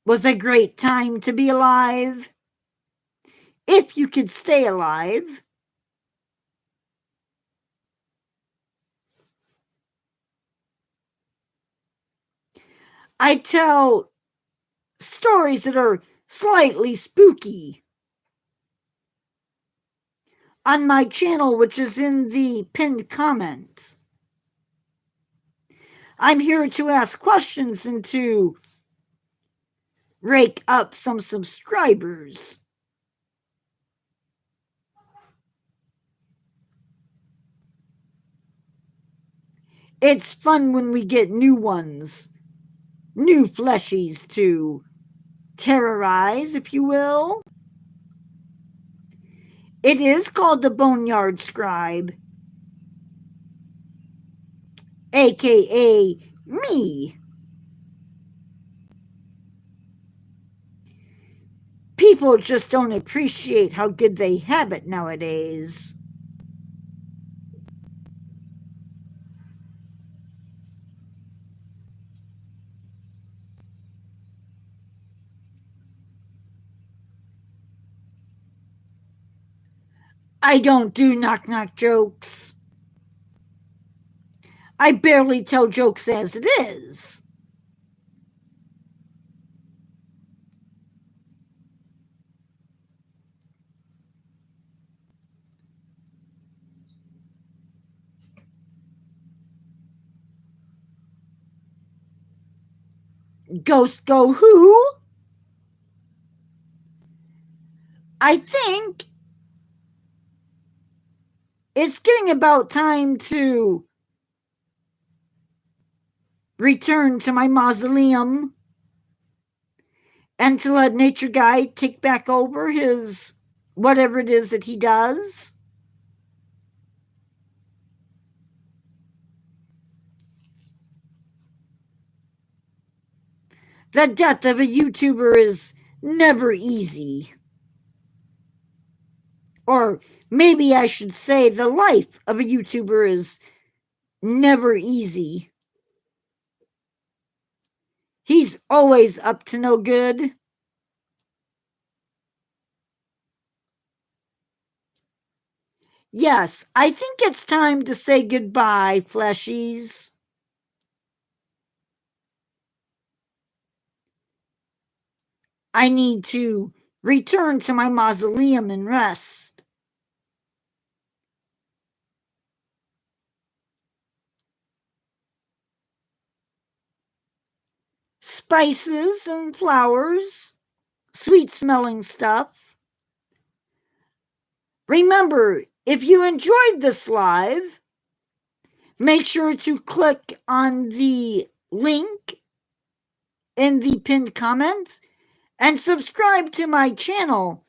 was a great time to be alive. If you could stay alive. I tell stories that are slightly spooky on my channel, which is in the pinned comments. I'm here to ask questions and to rake up some subscribers. It's fun when we get new ones, new fleshies to terrorize, if you will. It is called the Boneyard Scribe, aka me. People just don't appreciate how good they have it nowadays. I don't do knock-knock jokes. I barely tell jokes as it is. Ghost go who? I think it's getting about time to return to my mausoleum and to let Nature Guy take back over his whatever it is that he does. The death of a YouTuber is never easy. Or maybe I should say the life of a YouTuber is never easy. He's always up to no good. Yes, I think it's time to say goodbye, fleshies. I need to return to my mausoleum and rest. Spices and flowers, sweet smelling stuff. Remember, if you enjoyed this live, make sure to click on the link in the pinned comments and subscribe to my channel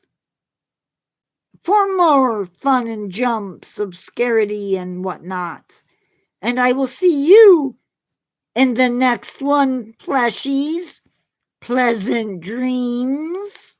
for more fun and jumps, obscurity, and whatnot. And I will see you in the next one, fleshies. Pleasant dreams.